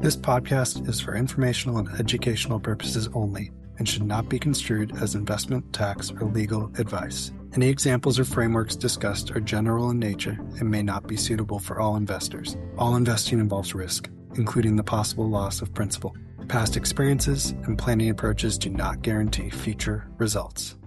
This podcast is for informational and educational purposes only and should not be construed as investment, tax, or legal advice. Any examples or frameworks discussed are general in nature and may not be suitable for all investors. All investing involves risk, including the possible loss of principal. Past experiences and planning approaches do not guarantee future results.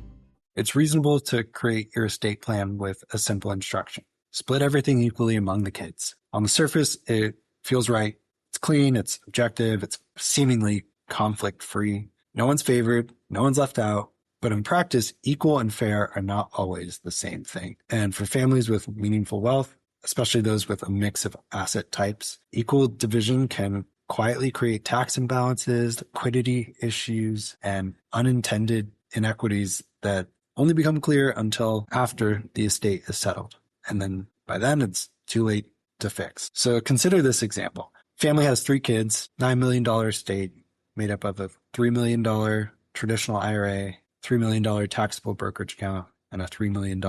It's reasonable to create your estate plan with a simple instruction. Split everything equally among the kids. On the surface, it feels right. It's clean, it's objective, it's seemingly conflict-free. No one's favored, no one's left out. But in practice, equal and fair are not always the same thing. And for families with meaningful wealth, especially those with a mix of asset types, equal division can quietly create tax imbalances, liquidity issues, and unintended inequities that only become clear until after the estate is settled. And then by then, it's too late to fix. So consider this example. Family has 3 kids, $9 million estate made up of a $3 million traditional IRA, $3 million taxable brokerage account, and a $3 million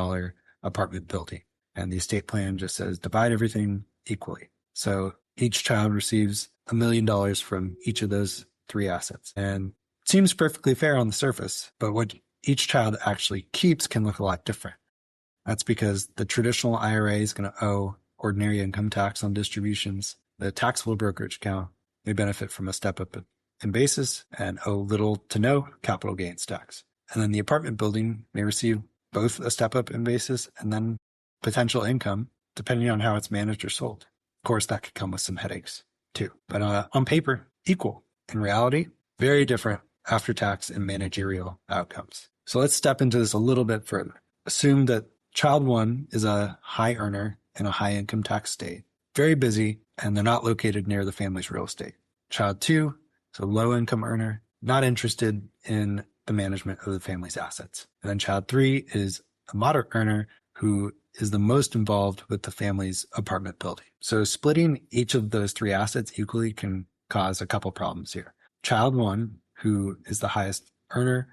apartment building. And the estate plan just says divide everything equally. So each child receives $1 million from each of those 3 assets. And it seems perfectly fair on the surface, but what each child actually keeps can look a lot different. That's because the traditional IRA is going to owe ordinary income tax on distributions. The taxable brokerage account may benefit from a step up in basis and owe little to no capital gains tax. And then the apartment building may receive both a step up in basis and then potential income, depending on how it's managed or sold. Of course, that could come with some headaches too. But on paper, equal. In reality, very different after-tax and managerial outcomes. So let's step into this a little bit further. Assume that child 1 is a high earner in a high income tax state, very busy, and they're not located near the family's real estate. Child 2 is a low income earner, not interested in the management of the family's assets. And then child 3 is a moderate earner who is the most involved with the family's apartment building. So splitting each of those 3 assets equally can cause a couple problems here. Child 1, who is the highest earner,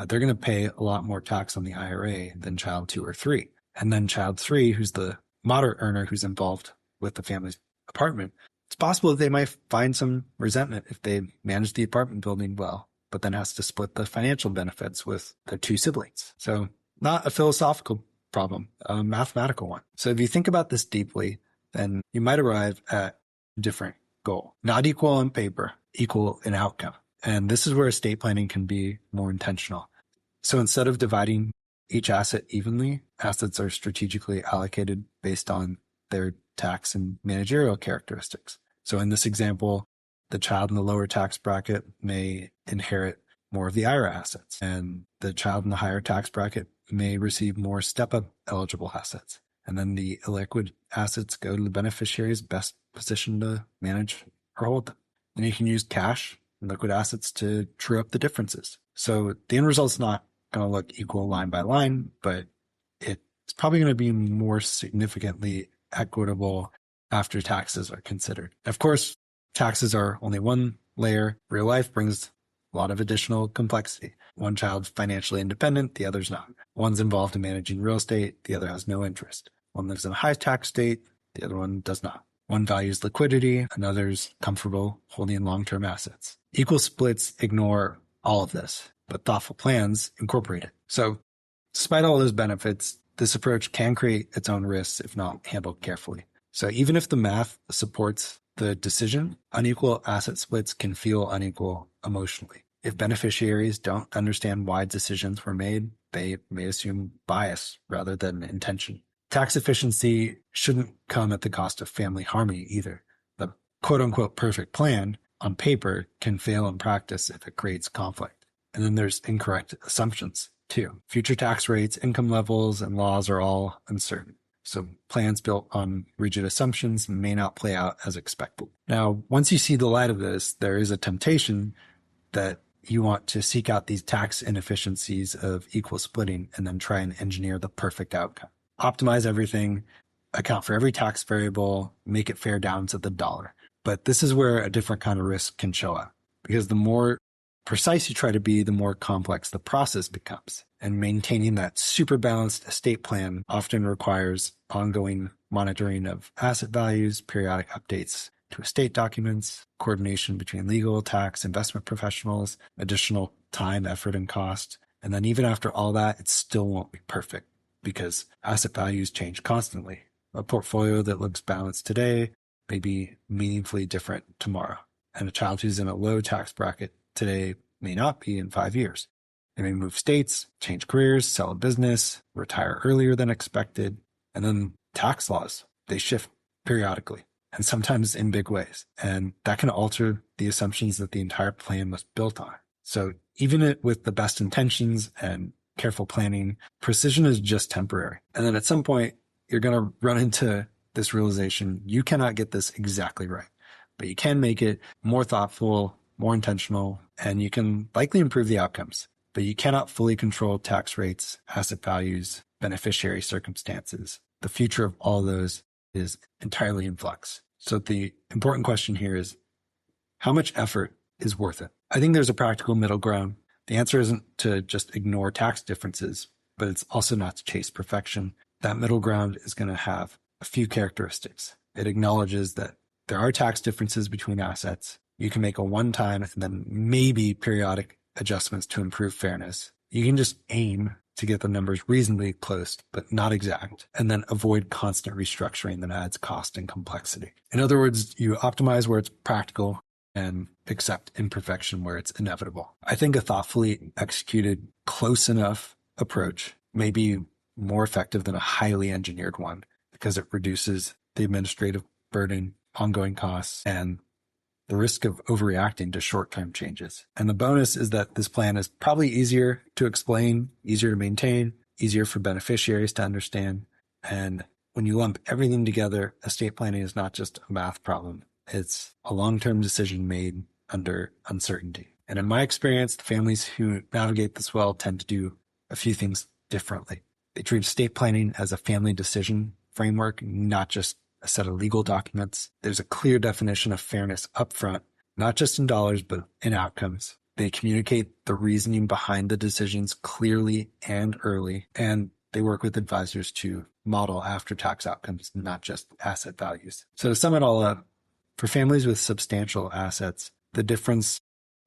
they're going to pay a lot more tax on the IRA than child 2 or 3. And then child 3, who's the moderate earner who's involved with the family's apartment, it's possible that they might find some resentment if they manage the apartment building well, but then has to split the financial benefits with their 2 siblings. So not a philosophical problem, a mathematical one. So if you think about this deeply, then you might arrive at a different goal. Not equal on paper, equal in outcome. And this is where estate planning can be more intentional. So instead of dividing each asset evenly, assets are strategically allocated based on their tax and managerial characteristics. So in this example, the child in the lower tax bracket may inherit more of the IRA assets, and the child in the higher tax bracket may receive more step-up eligible assets. And then the illiquid assets go to the beneficiary's best position to manage or hold them. And you can use cash and liquid assets to true up the differences. So the end result's not going to look equal line by line, but it's probably going to be more significantly equitable after taxes are considered. Of course, taxes are only one layer. Real life brings a lot of additional complexity. One child's financially independent, the other's not. One's involved in managing real estate, the other has no interest. One lives in a high tax state, the other one does not. One values liquidity, another's comfortable holding long-term assets. Equal splits ignore all of this, but thoughtful plans incorporate it. So despite all those benefits, this approach can create its own risks if not handled carefully. So even if the math supports the decision, unequal asset splits can feel unequal emotionally. If beneficiaries don't understand why decisions were made, they may assume bias rather than intention. Tax efficiency shouldn't come at the cost of family harmony either. The quote-unquote perfect plan on paper can fail in practice if it creates conflict. And then there's incorrect assumptions too. Future tax rates, income levels, and laws are all uncertain. So plans built on rigid assumptions may not play out as expected. Now, once you see the light of this, there is a temptation that you want to seek out these tax inefficiencies of equal splitting and then try and engineer the perfect outcome. Optimize everything, account for every tax variable, make it fair down to the dollar. But this is where a different kind of risk can show up, because the more precise you try to be, the more complex the process becomes. And maintaining that super balanced estate plan often requires ongoing monitoring of asset values, periodic updates, to estate documents, coordination between legal, tax, investment professionals, additional time, effort, and cost. And then even after all that, it still won't be perfect because asset values change constantly. A portfolio that looks balanced today may be meaningfully different tomorrow. And a child who's in a low tax bracket today may not be in 5 years. They may move states, change careers, sell a business, retire earlier than expected. And then tax laws, they shift periodically and sometimes in big ways. And that can alter the assumptions that the entire plan was built on. So even with the best intentions and careful planning, precision is just temporary. And then at some point, you're going to run into this realization, you cannot get this exactly right, but you can make it more thoughtful, more intentional, and you can likely improve the outcomes. But you cannot fully control tax rates, asset values, beneficiary circumstances. The future of all those is entirely in flux. So the important question here is, how much effort is worth it? I think there's a practical middle ground. The answer isn't to just ignore tax differences, but it's also not to chase perfection. That middle ground is going to have a few characteristics. It acknowledges that there are tax differences between assets. You can make a one-time and then maybe periodic adjustments to improve fairness. You can just aim to get the numbers reasonably close, but not exact, and then avoid constant restructuring that adds cost and complexity. In other words, you optimize where it's practical and accept imperfection where it's inevitable. I think a thoughtfully executed, close enough approach may be more effective than a highly engineered one because it reduces the administrative burden, ongoing costs, and the risk of overreacting to short-term changes. And the bonus is that this plan is probably easier to explain, easier to maintain, easier for beneficiaries to understand. And when you lump everything together, estate planning is not just a math problem. It's a long-term decision made under uncertainty. And in my experience, the families who navigate this well tend to do a few things differently. They treat estate planning as a family decision framework, not just a set of legal documents. There's a clear definition of fairness upfront, not just in dollars, but in outcomes. They communicate the reasoning behind the decisions clearly and early, and they work with advisors to model after-tax outcomes, not just asset values. So to sum it all up, for families with substantial assets, the difference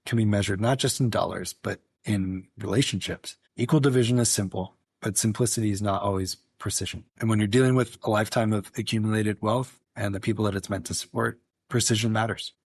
can be measured not just in dollars, but in relationships. Equal division is simple, but simplicity is not always precision. And when you're dealing with a lifetime of accumulated wealth and the people that it's meant to support, precision matters.